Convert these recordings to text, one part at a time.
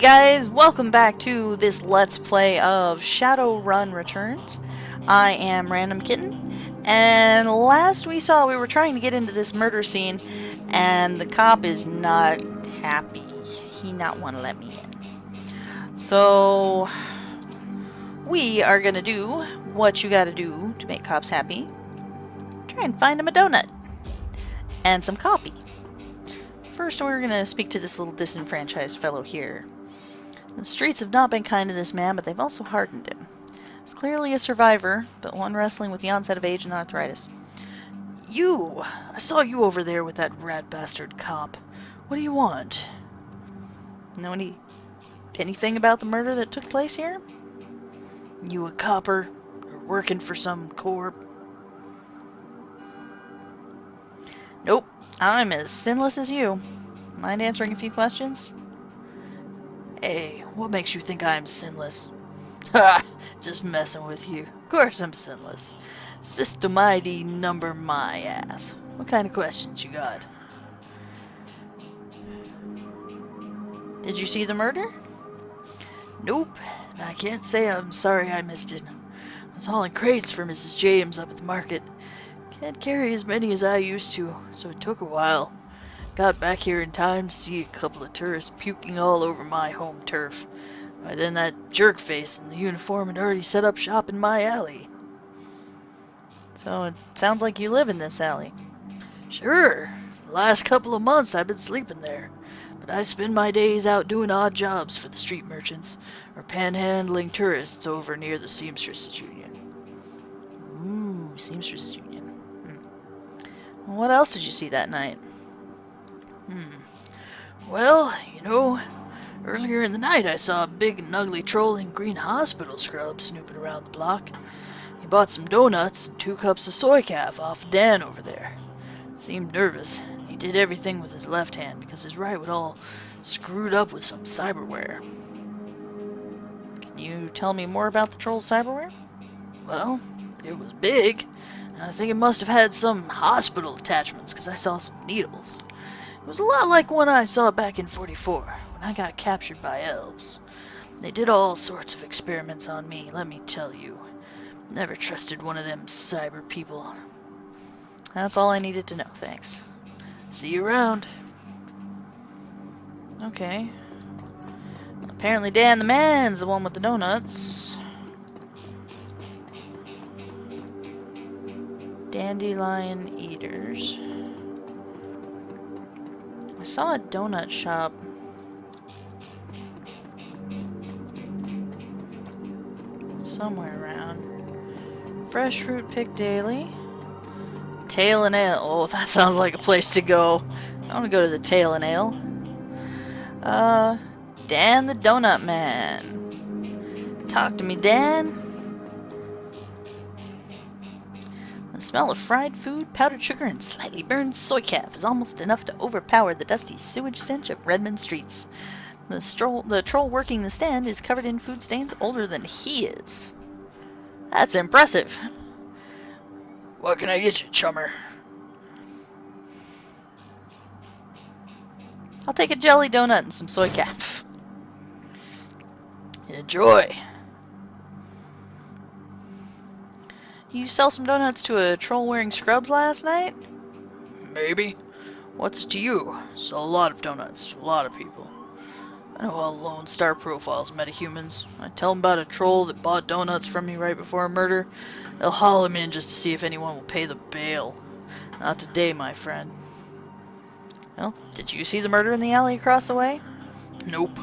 guys, welcome back to this Let's Play of Shadowrun Returns. I am Random Kitten, and last we saw we were trying to get into this murder scene, and the cop is not happy. He not want to let me in. So, we are gonna do what you gotta do to make cops happy. Try and find him a donut. And some coffee. First, we're gonna speak to this little disenfranchised fellow here. The streets have not been kind to this man, but they've also hardened him. He's clearly a survivor, but one wrestling with the onset of age and arthritis. You! I saw you over there with that rat bastard cop. What do you want? Know anything about the murder that took place here? You a copper? Or working for some corp? Nope. I'm as sinless as you. Mind answering a few questions? Hey, what makes you think I'm sinless? Ha! Just messing with you. Of course I'm sinless. System ID number my ass. What kind of questions you got? Did you see the murder? Nope. And I can't say I'm sorry I missed it. I was hauling crates for Mrs. James up at the market. Can't carry as many as I used to, so it took a while. Got back here in time to see a couple of tourists puking all over my home turf. By then that jerk face in the uniform had already set up shop in my alley. So it sounds like you live in this alley. Sure. For the last couple of months I've been sleeping there. But I spend my days out doing odd jobs for the street merchants, or panhandling tourists over near the Seamstresses Union. Ooh, Seamstresses Union. What else did you see that night? Well, you know, earlier in the night I saw a big and ugly troll in green hospital scrubs snooping around the block. He bought some donuts and 2 cups of soy calf off Dan over there. Seemed nervous. He did everything with his left hand because his right was all screwed up with some cyberware. Can you tell me more about the troll's cyberware? Well, it was big. I think it must have had some hospital attachments because I saw some needles. It was a lot like one I saw back in 44 when I got captured by elves. They did all sorts of experiments on me, let me tell you. Never trusted one of them cyber people. That's all I needed to know, thanks. See you around. Okay. Apparently Dan the man's the one with the donuts. Dandelion Eaters. I saw a donut shop. Somewhere around. Fresh fruit picked daily. Tail and Ale. Oh, that sounds like a place to go. I want to go to the Tail and Ale. Dan the Donut Man. Talk to me, Dan. The smell of fried food, powdered sugar, and slightly burned soy calf is almost enough to overpower the dusty sewage stench of Redmond streets. The troll working the stand is covered in food stains older than he is. That's impressive. What can I get you, chummer? I'll take a jelly donut and some soy calf. Enjoy. You sell some donuts to a troll wearing scrubs last night? Maybe. What's it to you? Sell a lot of donuts to a lot of people. I know all Lone Star profiles metahumans. I tell them about a troll that bought donuts from me right before a murder. They'll haul him in just to see if anyone will pay the bail. Not today, my friend. Well, did you see the murder in the alley across the way? Nope.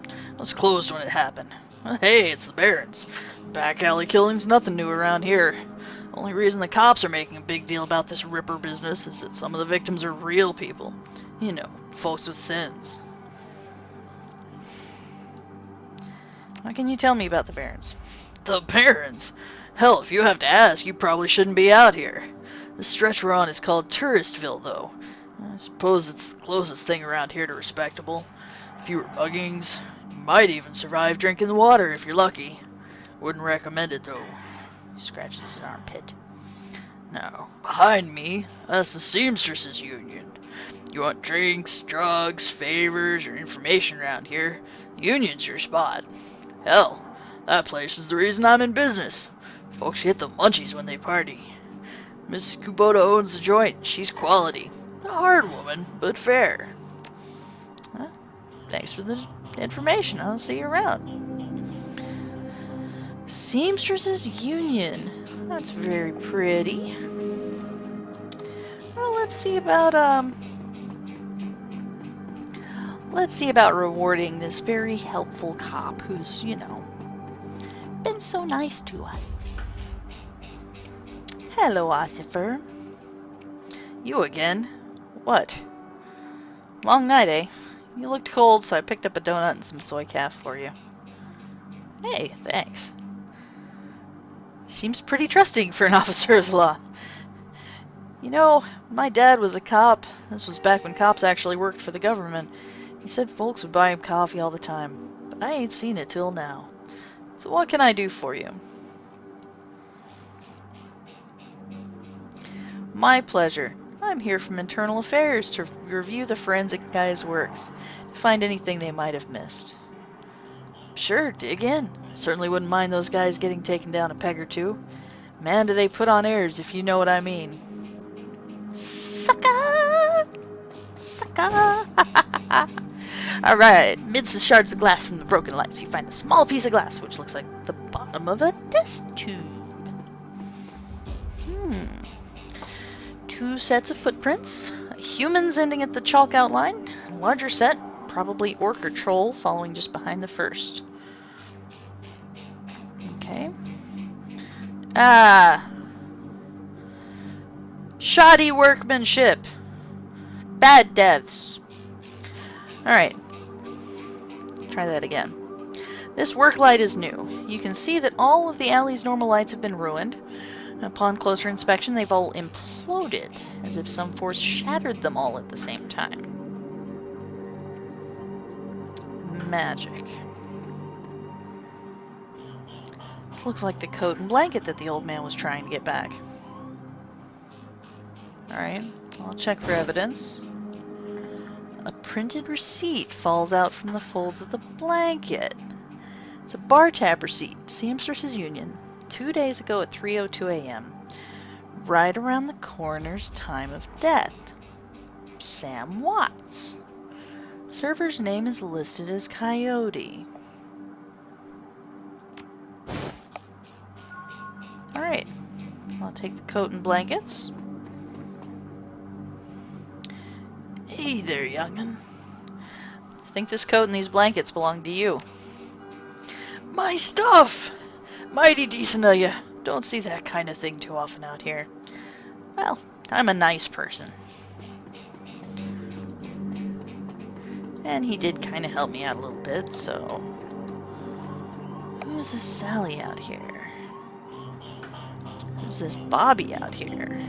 It was closed when it happened. Well, hey, it's the Barrens. Back alley killing's nothing new around here. Only reason the cops are making a big deal about this Ripper business is that some of the victims are real people. You know, folks with sins. What can you tell me about the Barrens? The Barrens? Hell, if you have to ask, you probably shouldn't be out here. The stretch we're on is called Touristville, though. I suppose it's the closest thing around here to respectable. Fewer muggings. You might even survive drinking the water if you're lucky. Wouldn't recommend it, though. He scratches his armpit. Now, behind me, that's the Seamstresses Union. You want drinks, drugs, favors, or information around here? The Union's your spot. Hell, that place is the reason I'm in business. Folks get the munchies when they party. Mrs. Kubota owns the joint. She's quality. A hard woman, but fair. Huh? Thanks for the information. I'll see you around. Seamstresses Union. That's very pretty. Well, let's see about rewarding this very helpful cop who's, been so nice to us. Hello, Ossifer. You again? What? Long night, eh? You looked cold, so I picked up a donut and some soy calf for you. Hey, thanks. Seems pretty trusting for an officer of the law. My dad was a cop. This was back when cops actually worked for the government. He said folks would buy him coffee all the time, but I ain't seen it till now. So what can I do for you? My pleasure. I'm here from Internal Affairs to review the forensic guys' works, to find anything they might have missed. Sure, dig in. Certainly wouldn't mind those guys getting taken down a peg or two. Man, do they put on airs, if you know what I mean. Sucker! Sucker! Alright, amidst the shards of glass from the broken lights, you find a small piece of glass, which looks like the bottom of a test tube. 2 sets of footprints, humans ending at the chalk outline, a larger set, probably orc or troll, following just behind the first. Okay. Shoddy workmanship. Bad devs. Alright. Try that again. This work light is new. You can see that all of the alley's normal lights have been ruined. Upon closer inspection, they've all imploded, as if some force shattered them all at the same time. Magic. This looks like the coat and blanket that the old man was trying to get back. Alright, I'll check for evidence. A printed receipt falls out from the folds of the blanket. It's a bar tab receipt, Seamstresses Union, 2 days ago at 3:02 a.m. Right around the coroner's time of death. Sam Watts. Server's name is listed as Coyote. Alright, I'll take the coat and blankets. Hey there, young'un. I think this coat and these blankets belong to you. My stuff! Mighty decent of you. Don't see that kind of thing too often out here. Well, I'm a nice person. And he did kind of help me out a little bit, so... Who's this Sally out here? Who's this Bobby out here?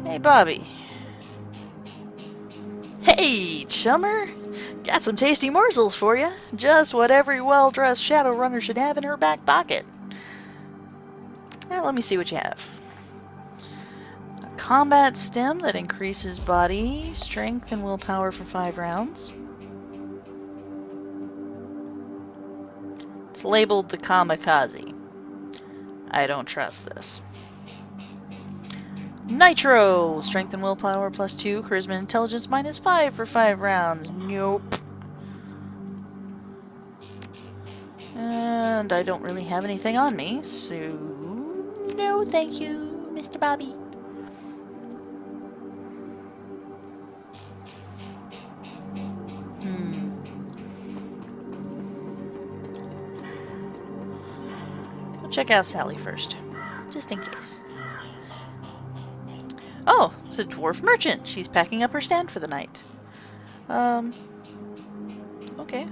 Hey, Bobby. Hey, chummer! Got some tasty morsels for you. Just what every well-dressed Shadowrunner should have in her back pocket. Now, let me see what you have. A combat stem that increases body strength and willpower for 5 rounds. It's labeled the Kamikaze. I don't trust this. Nitro! Strength and willpower +2, charisma and intelligence -5 for 5 rounds. Nope. And I don't really have anything on me, so... No, thank you, Mr. Bobby. We'll check out Sally first, just in case. Oh, it's a dwarf merchant. She's packing up her stand for the night. Okay.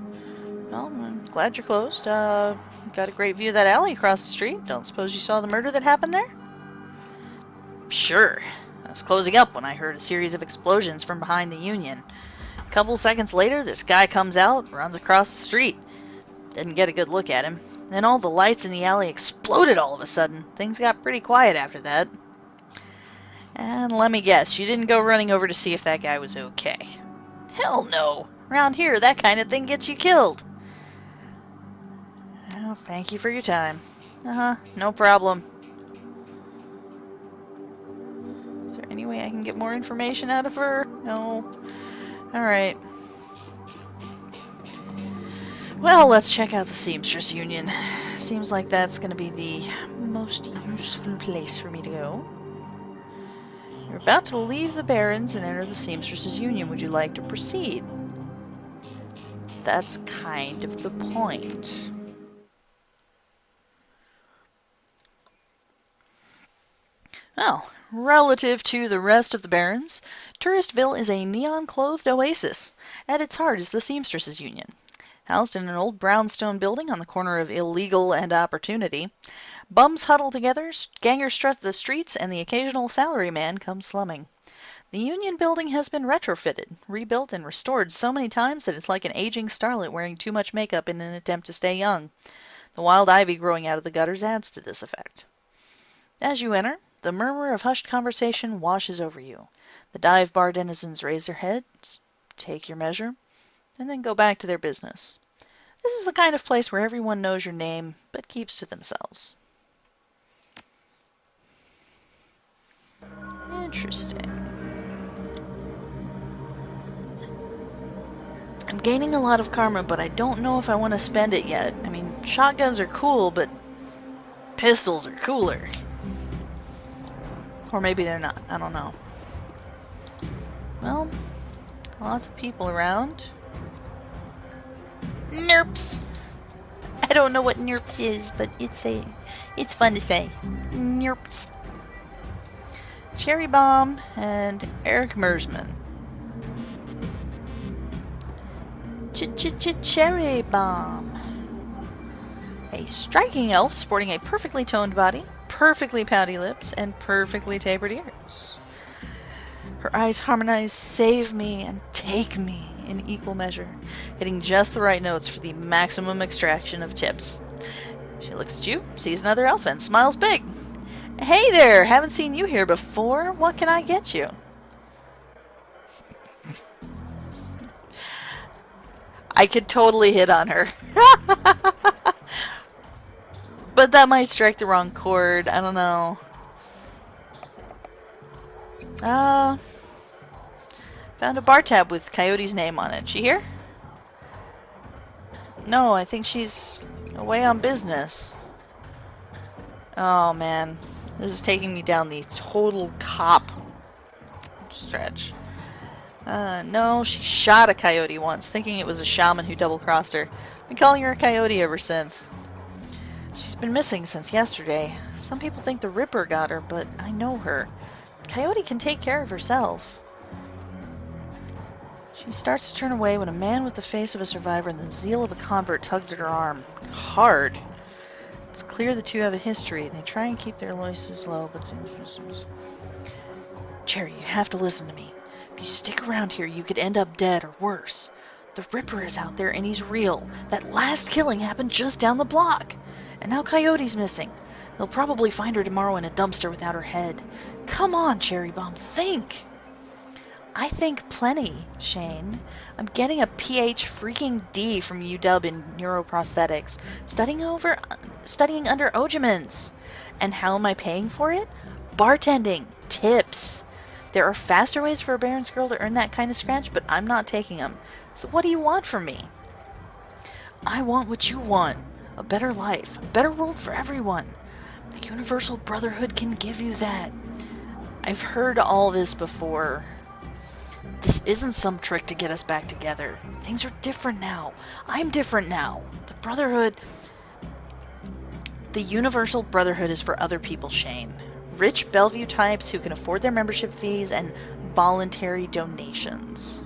Well, I'm glad you're closed. Got a great view of that alley across the street. Don't suppose you saw the murder that happened there? Sure. I was closing up when I heard a series of explosions from behind the Union. A couple seconds later, this guy comes out, runs across the street. Didn't get a good look at him. Then all the lights in the alley exploded all of a sudden. Things got pretty quiet after that. And let me guess, you didn't go running over to see if that guy was okay. Hell no! Around here, that kind of thing gets you killed. Well, thank you for your time. No problem. Is there any way I can get more information out of her? No. Alright. Well, let's check out the Seamstress Union. Seems like that's going to be the most useful place for me to go. You're about to leave the Barrens and enter the Seamstresses Union. Would you like to proceed? That's kind of the point. Well, relative to the rest of the Barrens, Touristville is a neon-clothed oasis. At its heart is the Seamstresses Union. Housed in an old brownstone building on the corner of Illegal and Opportunity, bums huddle together, gangers strut the streets, and the occasional salaryman comes slumming. The Union building has been retrofitted, rebuilt, and restored so many times that it's like an aging starlet wearing too much makeup in an attempt to stay young. The wild ivy growing out of the gutters adds to this effect. As you enter, the murmur of hushed conversation washes over you. The dive bar denizens raise their heads, take your measure, and then go back to their business. This is the kind of place where everyone knows your name, but keeps to themselves. Interesting. I'm gaining a lot of karma, but I don't know if I want to spend it yet. I mean, shotguns are cool, but pistols are cooler. Or maybe they're not. I don't know. Well, lots of people around. Nerps. I don't know what nerps is, but it's fun to say. Nerps. Cherry Bomb and Eric Mersman. Cherry Bomb. A striking elf sporting a perfectly toned body, perfectly pouty lips, and perfectly tapered ears. Her eyes harmonize save me and take me in equal measure, hitting just the right notes for the maximum extraction of tips. She looks at you, sees another elf, and smiles big. Hey there, haven't seen you here before. What can I get you? I could totally hit on her. But that might strike the wrong chord. I don't know. Found a bar tab with Coyote's name on it. She here? No, I think she's away on business. Oh man. This is taking me down the total cop stretch. No, she shot a coyote once, thinking it was a shaman who double-crossed her. Been calling her a coyote ever since. She's been missing since yesterday. Some people think the Ripper got her, but I know her. Coyote can take care of herself. She starts to turn away when a man with the face of a survivor and the zeal of a convert tugs at her arm. Hard. It's clear the two have a history. They try and keep their voices low, but... Cherry, you have to listen to me. If you stick around here, you could end up dead or worse. The Ripper is out there and he's real. That last killing happened just down the block. And now Coyote's missing. They'll probably find her tomorrow in a dumpster without her head. Come on, Cherry Bomb, think! I think plenty, Shane. I'm getting a PH freaking D from UW in neuroprosthetics, studying under Ojimans. And how am I paying for it? Bartending, tips. There are faster ways for a Baron's girl to earn that kind of scratch, but I'm not taking them. So what do you want from me? I want what you want. A better life, a better world for everyone. The Universal Brotherhood can give you that. I've heard all this before. This isn't some trick to get us back together. Things are different now. I'm different now. The Brotherhood... The Universal Brotherhood is for other people, Shane. Rich Bellevue types who can afford their membership fees and voluntary donations.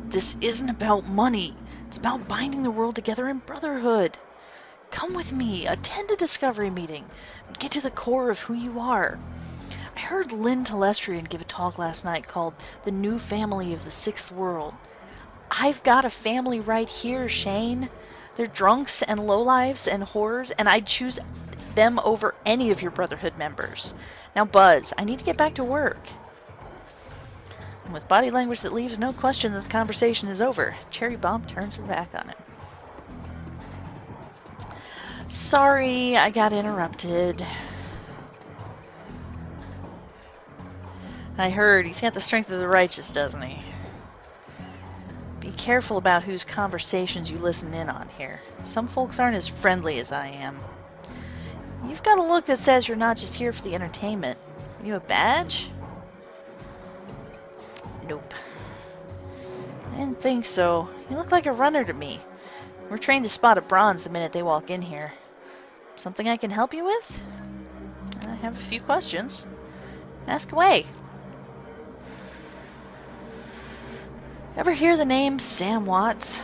This isn't about money. It's about binding the world together in brotherhood. Come with me, attend a discovery meeting, and get to the core of who you are. I heard Lynn Telestrian give a talk last night called The New Family of the Sixth World. I've got a family right here, Shane. They're drunks and lowlifes and whores, and I'd choose them over any of your Brotherhood members. Now, Buzz, I need to get back to work. And with body language that leaves no question that the conversation is over, Cherry Bomb turns her back on him. Sorry, I got interrupted. I heard he's got the strength of the righteous, doesn't he? Be careful about whose conversations you listen in on here. Some folks aren't as friendly as I am. You've got a look that says you're not just here for the entertainment. You a badge? Nope. I didn't think so. You look like a runner to me. We're trained to spot a bronze the minute they walk in here. Something I can help you with? I have a few questions. Ask away. Ever hear the name Sam Watts?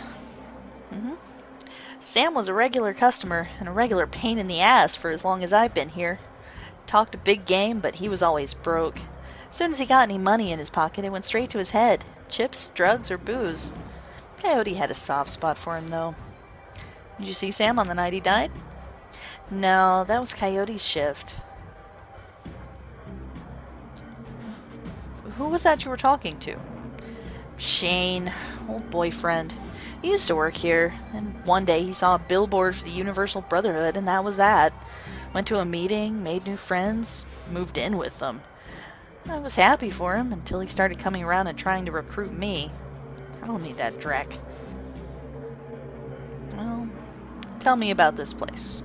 Sam was a regular customer and a regular pain in the ass for as long as I've been here. Talked a big game, but he was always broke. As soon as he got any money in his pocket, it went straight to his head. Chips, drugs, or booze. Coyote had a soft spot for him, though. Did you see Sam on the night he died? No, that was Coyote's shift. Who was that you were talking to? Shane, old boyfriend. He used to work here, and one day he saw a billboard for the Universal Brotherhood, and that was that. Went to a meeting, made new friends, moved in with them. I was happy for him until he started coming around and trying to recruit me. I don't need that dreck. Well, tell me about this place.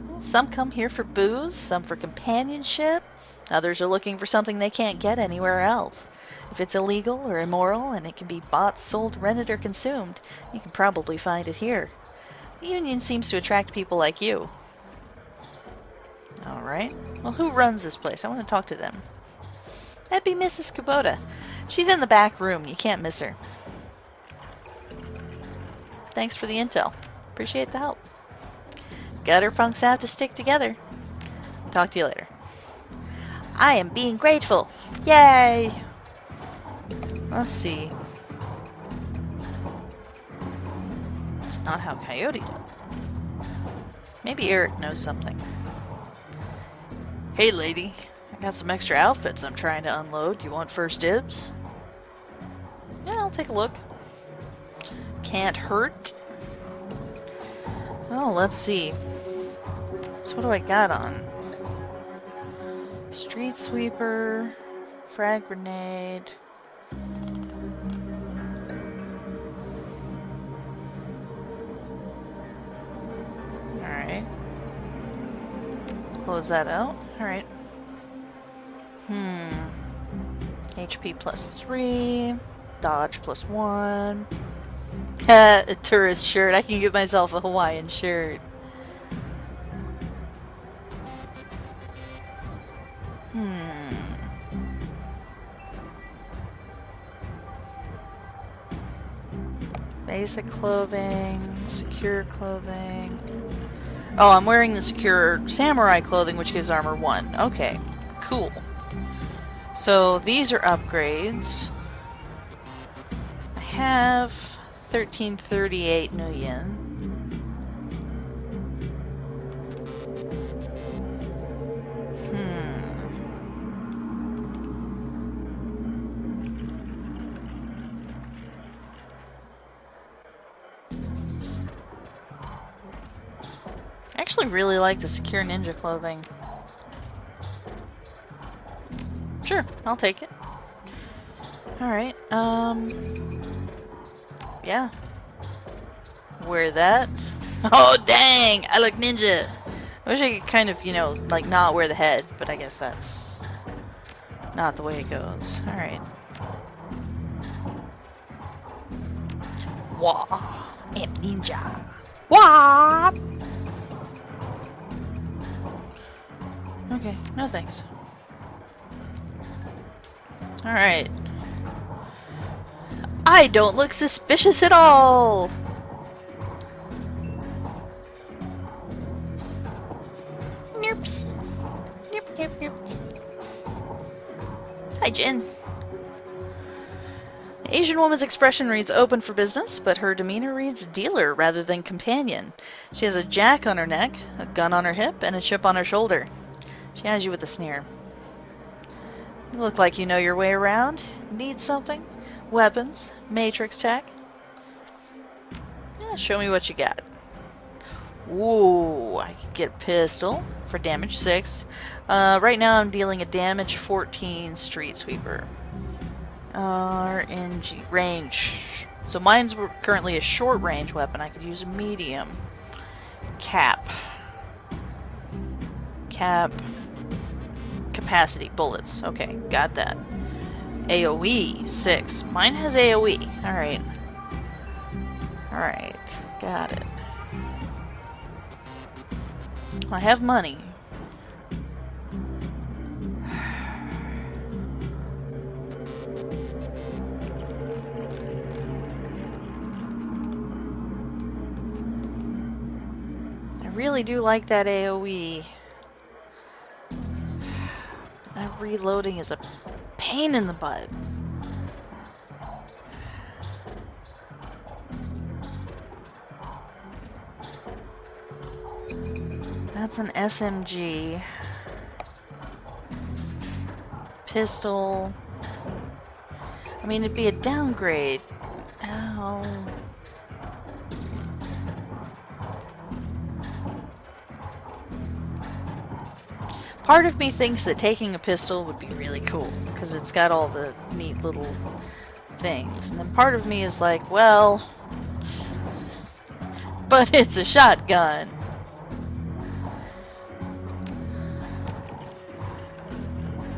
Well, some come here for booze, some for companionship. Others are looking for something they can't get anywhere else. If it's illegal or immoral and it can be bought, sold, rented, or consumed, you can probably find it here. The Union seems to attract people like you. Alright. Well, who runs this place? I want to talk to them. That'd be Mrs. Kubota. She's in the back room. You can't miss her. Thanks for the intel. Appreciate the help. Gutter punks have to stick together. Talk to you later. I am being grateful. Yay! Let's see. It's not how Coyote did it. Maybe Eric knows something. Hey lady, I got some extra outfits I'm trying to unload. You want first dibs? Yeah, I'll take a look. Can't hurt. Oh, let's see. So what do I got on? Street sweeper, frag grenade. Alright. Close that out. Alright. HP plus 3. Dodge plus 1. A tourist shirt. I can give myself a Hawaiian shirt. Basic clothing, secure clothing. Oh, I'm wearing the secure samurai clothing, which gives armor 1. Okay, cool. So these are upgrades. I have 1338 million. I actually really like the secure ninja clothing. Sure, I'll take it. Alright, yeah. Wear that. Oh, dang! I look ninja! I wish I could kind of, you know, like not wear the head, but I guess that's not the way it goes. Alright. Wah! I'm ninja! Wah! Okay, no thanks. Alright. I don't look suspicious at all! Nerps. Nerp, nerp, nerp. Hi, Jen. The Asian woman's expression reads open for business, but her demeanor reads dealer rather than companion. She has a jack on her neck, a gun on her hip, and a chip on her shoulder. She eyes you with a sneer. You look like you know your way around. Need something? Weapons? Matrix tech? Yeah, show me what you got. Ooh, I can get a pistol for damage 6. Right now I'm dealing a damage 14 street sweeper. RNG range. So mine's currently a short range weapon. I could use a medium. Cap. Capacity. Bullets. Okay, got that. AoE 6. Mine has AoE. Alright. Alright, got it. I have money. I really do like that AoE. But that reloading is a pain in the butt. That's an SMG. Pistol. I mean, it'd be a downgrade. Ow. Part of me thinks that taking a pistol would be really cool, because it's got all the neat little things. And then part of me is like, well, but it's a shotgun.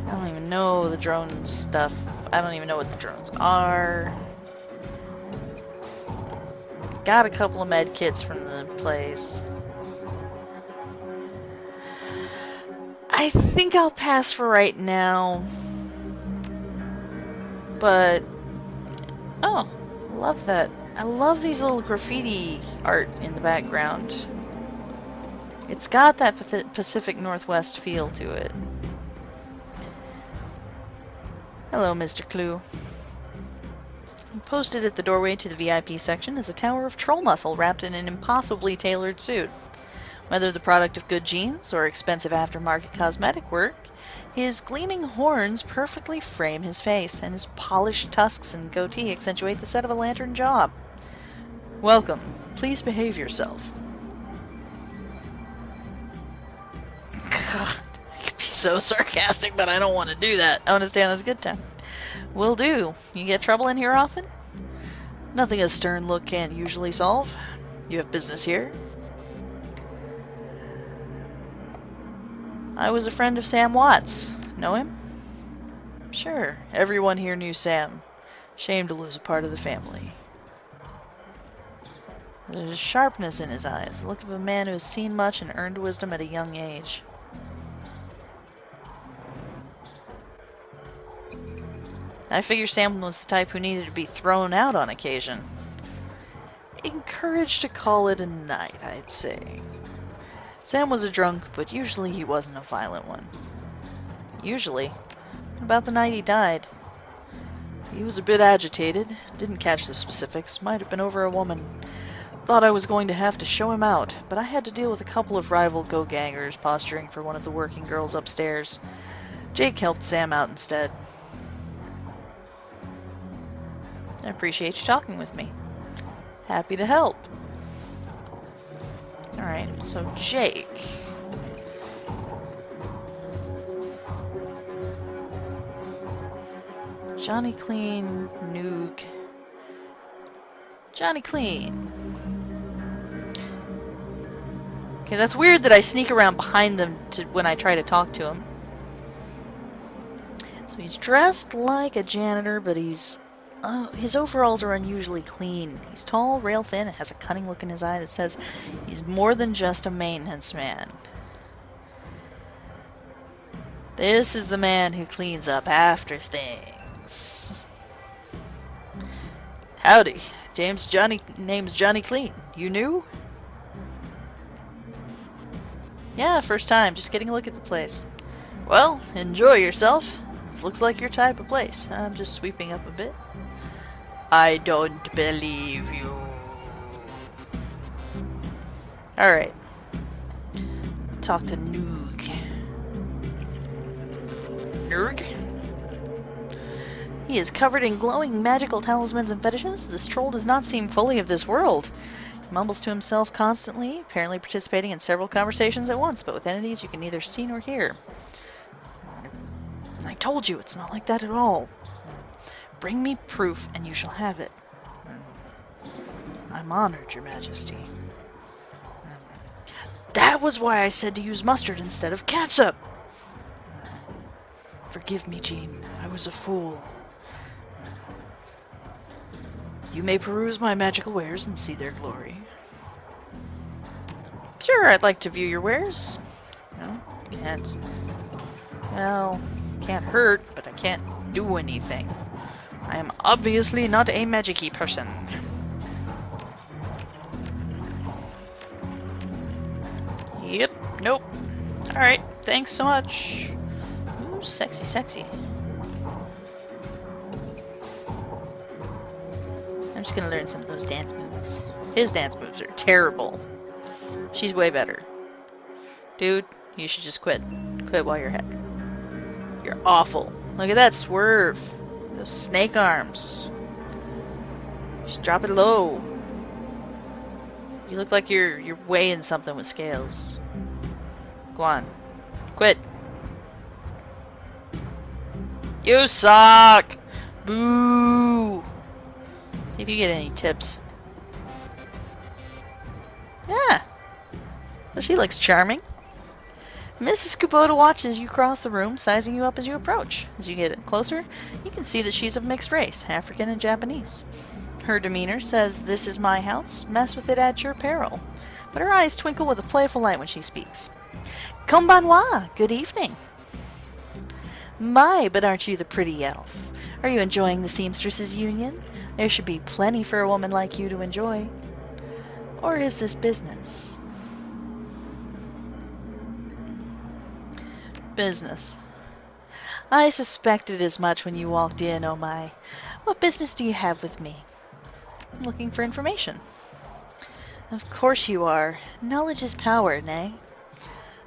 I don't even know the drone stuff. I don't even know what the drones are. Got a couple of med kits from the place. I think I'll pass for right now. But, oh, I love that. I love these little graffiti art in the background. It's got that Pacific Northwest feel to it. Hello, Mr. Clue. Posted at the doorway to the VIP section is a tower of troll muscle wrapped in an impossibly tailored suit. Whether the product of good genes or expensive aftermarket cosmetic work, his gleaming horns perfectly frame his face, and his polished tusks and goatee accentuate the set of a lantern jaw. Welcome. Please behave yourself. God, I could be so sarcastic, but I don't want to do that. I want to stay on this good time. Will do. You get trouble in here often? Nothing a stern look can't usually solve. You have business here? I was a friend of Sam Watts. Know him? Sure. Everyone here knew Sam. Shame to lose a part of the family. There's a sharpness in his eyes, the look of a man who has seen much and earned wisdom at a young age. I figure Sam was the type who needed to be thrown out on occasion. Encouraged to call it a night, I'd say. Sam was a drunk, but usually he wasn't a violent one. Usually? What about the night he died? He was a bit agitated, didn't catch the specifics, might have been over a woman. Thought I was going to have to show him out, but I had to deal with a couple of rival go-gangers posturing for one of the working girls upstairs. Jake helped Sam out instead. I appreciate you talking with me. Happy to help. Alright, so Jake. Johnny Clean, Nuke. Johnny Clean. Okay, that's weird that I sneak around behind them when I try to talk to him. So he's dressed like a janitor, but his overalls are unusually clean. He's tall, rail thin, and has a cunning look in his eye that says he's more than just a maintenance man. This is the man who cleans up after things. Howdy. Name's Johnny Clean. You new? Yeah, first time. Just getting a look at the place. Well, enjoy yourself. This looks like your type of place. I'm just sweeping up a bit. I don't believe you. Alright. Talk to Noog. Nurg? He is covered in glowing magical talismans and fetishes. This troll does not seem fully of this world. He mumbles to himself constantly, apparently participating in several conversations at once, but with entities you can neither see nor hear. I told you, it's not like that at all. Bring me proof, and you shall have it. I'm honored, Your Majesty. That was why I said to use mustard instead of catsup. Forgive me, Jean. I was a fool. You may peruse my magical wares and see their glory. Sure, I'd like to view your wares. No, can't. Well, can't hurt, but I can't do anything. I am obviously not a magic-y person. Yep, nope. Alright, thanks so much. Ooh, sexy, sexy. I'm just gonna learn some of those dance moves. His dance moves are terrible. She's way better. Dude, you should just quit. Quit while you're ahead. You're awful. Look at that swerve. Those snake arms. Just drop it low. You look like you're weighing something with scales. Go on. Quit. You suck! Boo! See if you get any tips. Yeah. Well, she looks charming. Mrs. Kubota watches you cross the room, sizing you up as you approach. As you get closer, you can see that she's of mixed race, African and Japanese. Her demeanor says, "This is my house, mess with it at your peril." But her eyes twinkle with a playful light when she speaks. Konbanwa, good evening. My, but aren't you the pretty elf? Are you enjoying the Seamstresses Union? There should be plenty for a woman like you to enjoy. Or is this business? Business. I suspected as much when you walked in, oh my. What business do you have with me? I'm looking for information. Of course you are. Knowledge is power, nay?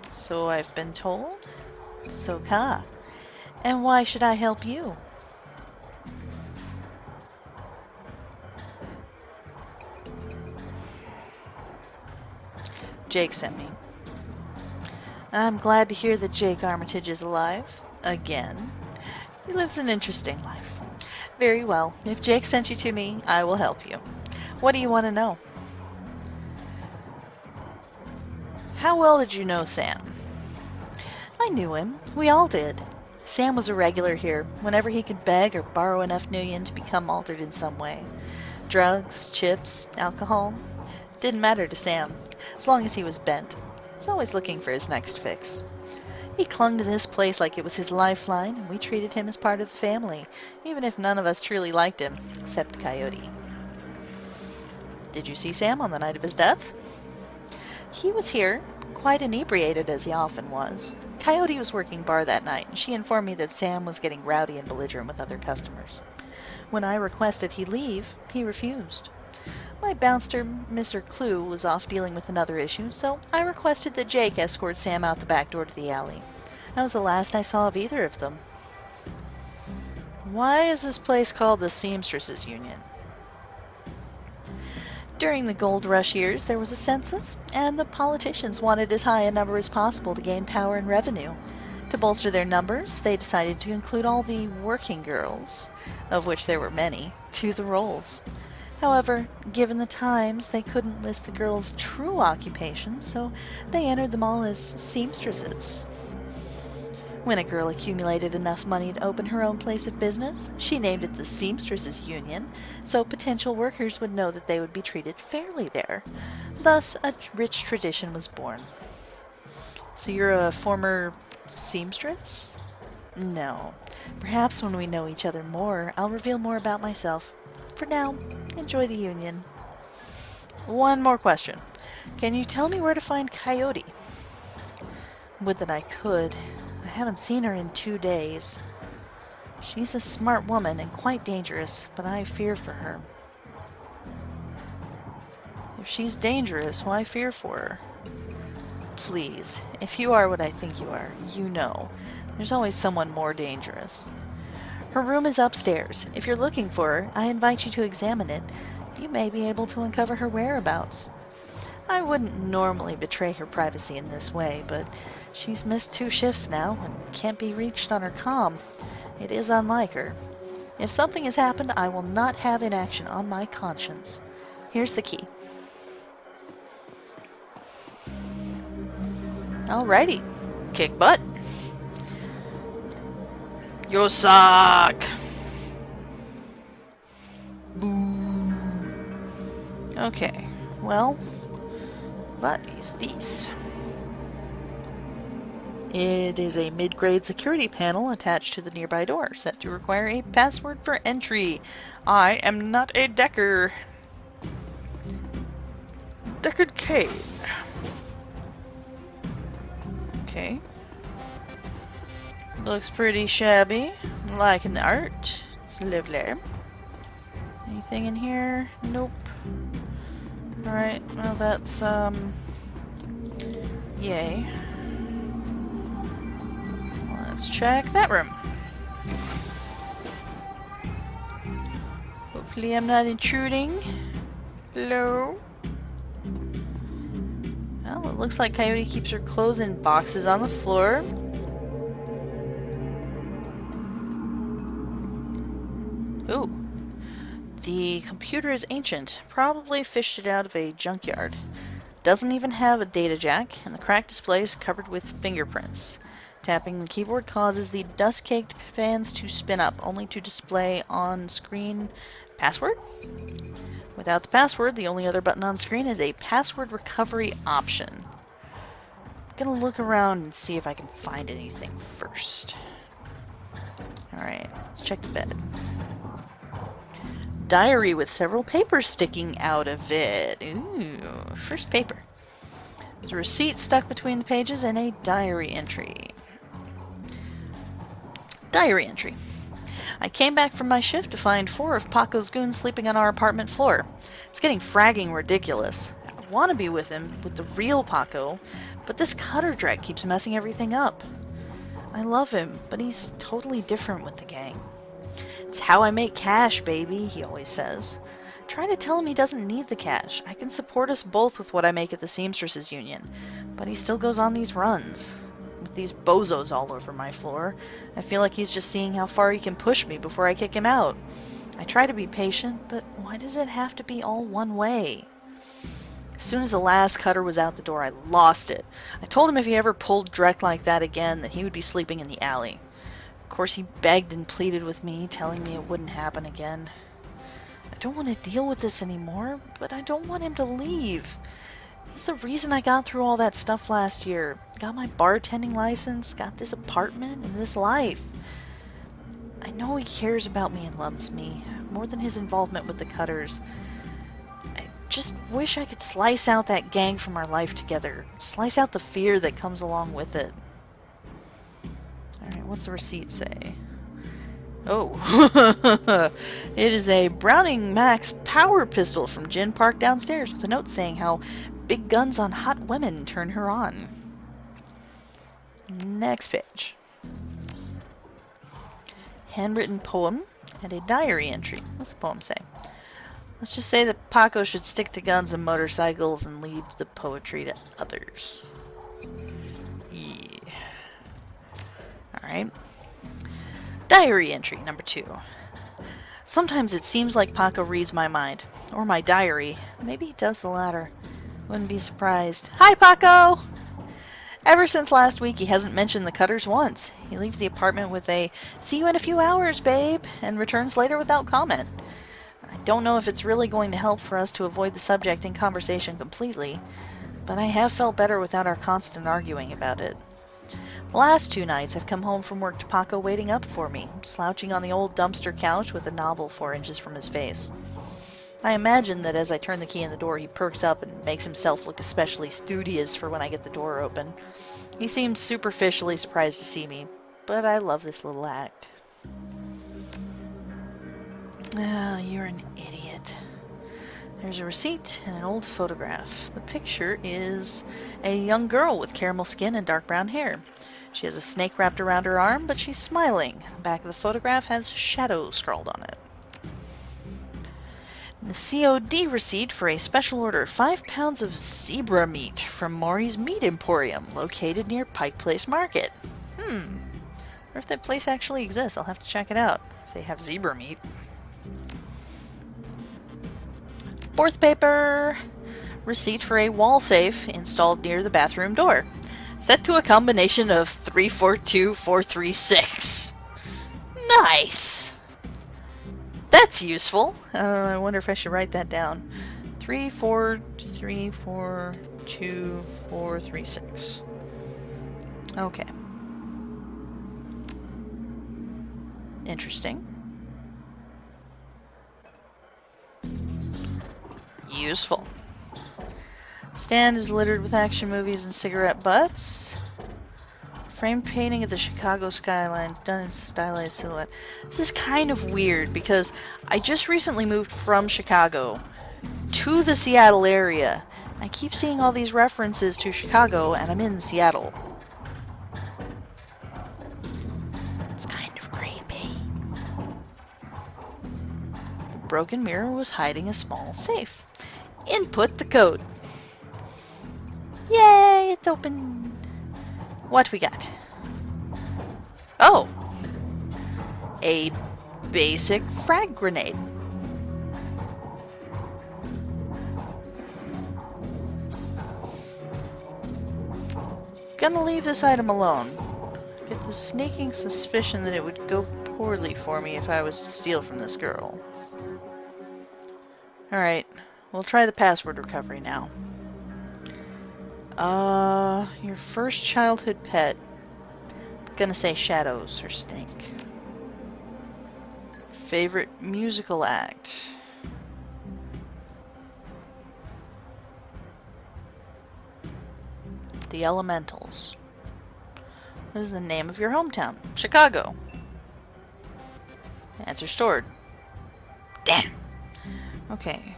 So I've been told. So ka. And why should I help you? Jake sent me. I'm glad to hear that Jake Armitage is alive. Again. He lives an interesting life. Very well. If Jake sent you to me, I will help you. What do you want to know? How well did you know Sam? I knew him. We all did. Sam was a regular here, whenever he could beg or borrow enough Nuyen to become altered in some way. Drugs, chips, alcohol. Didn't matter to Sam, as long as he was bent. He's always looking for his next fix. He clung to this place like it was his lifeline, and we treated him as part of the family, even if none of us truly liked him, except Coyote. Did you see Sam on the night of his death? He was here, quite inebriated as he often was. Coyote was working bar that night, and she informed me that Sam was getting rowdy and belligerent with other customers. When I requested he leave, he refused. My bouncer, Mr. Clue, was off dealing with another issue, so I requested that Jake escort Sam out the back door to the alley. That was the last I saw of either of them. Why is this place called the Seamstresses Union? During the gold rush years, there was a census, and the politicians wanted as high a number as possible to gain power and revenue. To bolster their numbers, they decided to include all the working girls, of which there were many, to the rolls. However, given the times, they couldn't list the girls' true occupations, so they entered them all as seamstresses. When a girl accumulated enough money to open her own place of business, she named it the Seamstresses Union, so potential workers would know that they would be treated fairly there. Thus, a rich tradition was born. So you're a former seamstress? No. Perhaps when we know each other more, I'll reveal more about myself. For now, enjoy the union. One more question. Can you tell me where to find Coyote? Would that I could. I haven't seen her in 2 days. She's a smart woman and quite dangerous, but I fear for her. If she's dangerous, why fear for her? Please, if you are what I think you are, you know. There's always someone more dangerous. Her room is upstairs. If you're looking for her, I invite you to examine it. You may be able to uncover her whereabouts. I wouldn't normally betray her privacy in this way, but she's missed 2 shifts now and can't be reached on her comm. It is unlike her. If something has happened, I will not have inaction on my conscience. Here's the key. Alrighty. Kick butt. You suck. Boo. Okay, well, what is this? It is a mid-grade security panel attached to the nearby door, set to require a password for entry. I am not a Decker. Deckard Kane. Okay. Looks pretty shabby. Liking the art. It's lovely. Anything in here? Nope. Alright, well that's, yay. Let's check that room. Hopefully I'm not intruding. Hello? Well, it looks like Coyote keeps her clothes in boxes on the floor. Ooh. The computer is ancient. Probably fished it out of a junkyard. Doesn't even have a data jack, and the cracked display is covered with fingerprints. Tapping the keyboard causes the dust-caked fans to spin up, only to display on screen password? Without the password, the only other button on screen is a password recovery option. I'm gonna look around and see if I can find anything first. Alright, let's check the bed. Diary with several papers sticking out of it. Ooh, first paper. There's a receipt stuck between the pages and a diary entry. Diary entry. I came back from my shift to find 4 of Paco's goons sleeping on our apartment floor. It's getting fragging ridiculous. I want to be with him, with the real Paco, but this cutter dreck keeps messing everything up. I love him, but he's totally different with the gang. It's how I make cash, baby, he always says. Try to tell him he doesn't need the cash. I can support us both with what I make at the Seamstresses Union, but he still goes on these runs. With these bozos all over my floor, I feel like he's just seeing how far he can push me before I kick him out. I try to be patient, but why does it have to be all one way? As soon as the last cutter was out the door, I lost it. I told him if he ever pulled Drek like that again, that he would be sleeping in the alley. Of course, he begged and pleaded with me, telling me it wouldn't happen again. I don't want to deal with this anymore, but I don't want him to leave. He's the reason I got through all that stuff last year. Got my bartending license, got this apartment, and this life. I know he cares about me and loves me, more than his involvement with the Cutters. I just wish I could slice out that gang from our life together. Slice out the fear that comes along with it. Alright, what's the receipt say? Oh, it is a Browning Max power pistol from Gin Park downstairs with a note saying how big guns on hot women turn her on. Next page. Handwritten poem and a diary entry. What's the poem say? Let's just say that Paco should stick to guns and motorcycles and leave the poetry to others. Yeah. Alright. Diary entry number 2. Sometimes it seems like Paco reads my mind. Or my diary. Maybe he does the latter. Wouldn't be surprised. Hi, Paco! Ever since last week, he hasn't mentioned the Cutters once. He leaves the apartment with a, "See you in a few hours, babe," and returns later without comment. I don't know if it's really going to help for us to avoid the subject in conversation completely, but I have felt better without our constant arguing about it. The last 2 nights, I've come home from work to Paco waiting up for me, slouching on the old dumpster couch with a novel 4 inches from his face. I imagine that as I turn the key in the door, he perks up and makes himself look especially studious for when I get the door open. He seems superficially surprised to see me, but I love this little act. Ah, you're an idiot. There's a receipt and an old photograph. The picture is a young girl with caramel skin and dark brown hair. She has a snake wrapped around her arm, but she's smiling. The back of the photograph has shadow scrawled on it. The COD receipt for a special order, 5 pounds of zebra meat from Maury's Meat Emporium, located near Pike Place Market. I wonder if that place actually exists. I'll have to check it out, if they have zebra meat. Fourth paper, receipt for a wall safe installed near the bathroom door, set to a combination of 342436. Nice! That's useful. I wonder if I should write that down. 34242436. Okay. Interesting. Useful. Stand is littered with action movies and cigarette butts. Framed painting of the Chicago skyline done in stylized silhouette. This is kind of weird because I just recently moved from Chicago to the Seattle area. I keep seeing all these references to Chicago and I'm in Seattle. It's kind of creepy. The broken mirror was hiding a small safe. Input the code. Yay, it's open. What we got? Oh! A basic frag grenade. Gonna leave this item alone. Get the sneaking suspicion that it would go poorly for me if I was to steal from this girl. Alright, we'll try the password recovery now. Your first childhood pet. I'm gonna say shadows or snake. Favorite musical act. The Elementals. What is the name of your hometown? Chicago. Answer stored. Damn. Okay.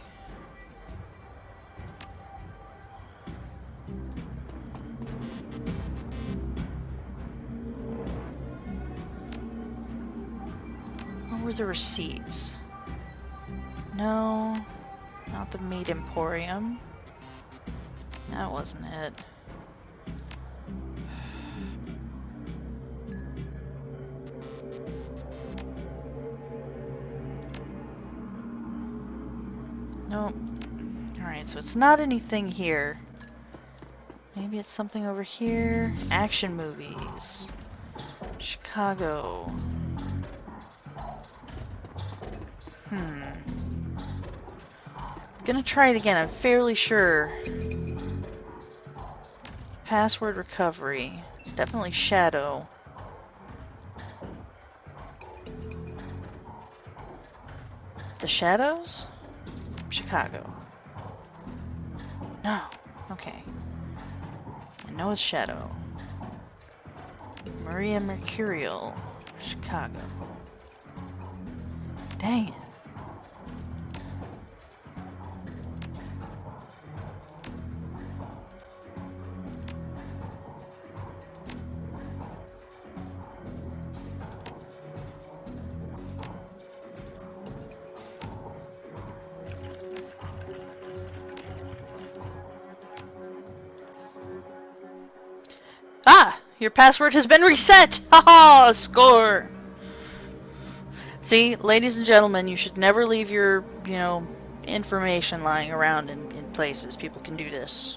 What were the receipts? No, not the Meat Emporium. That wasn't it. Nope. Alright, so it's not anything here. Maybe it's something over here. Action movies. Chicago. I'm gonna try it again. I'm fairly sure. Password recovery. It's definitely shadow. The shadows? Chicago. No. Okay. I know it's shadow. Maria Mercurial. Chicago. Dang it. Ah! Your password has been reset! Haha! Score! See, ladies and gentlemen, you should never leave your, information lying around in places. People can do this.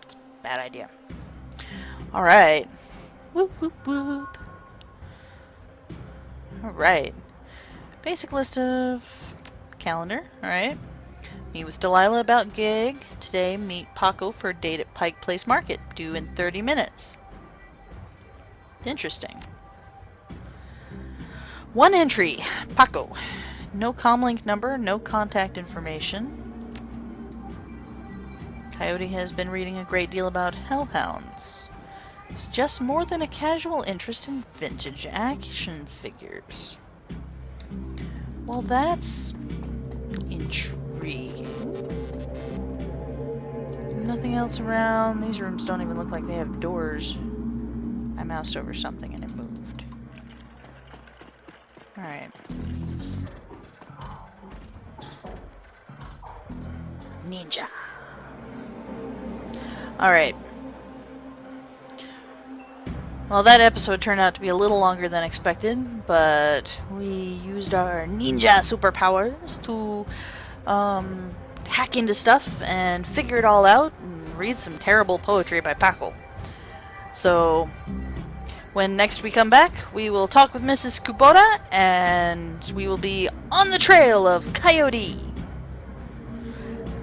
It's a bad idea. Alright. Whoop, whoop, whoop. Alright. Basic list of calendar. Alright. Meet with Delilah about gig. Today, meet Paco for a date at Pike Place Market. Due in 30 minutes. Interesting. One entry. Paco. No comlink number, no contact information. Coyote has been reading a great deal about hellhounds. Suggests more than a casual interest in vintage action figures. Well, that's intriguing. Nothing else around. These rooms don't even look like they have doors. I moused over something and it moved. Alright. Ninja. Alright. Well, that episode turned out to be a little longer than expected, but we used our ninja superpowers to hack into stuff and figure it all out and read some terrible poetry by Paco. So, when next we come back, we will talk with Mrs. Kubota and we will be on the trail of Coyote.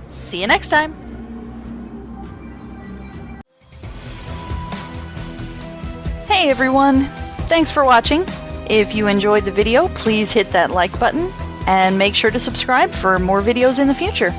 See you next time! Hey everyone! Thanks for watching. If you enjoyed the video, please hit that like button and make sure to subscribe for more videos in the future.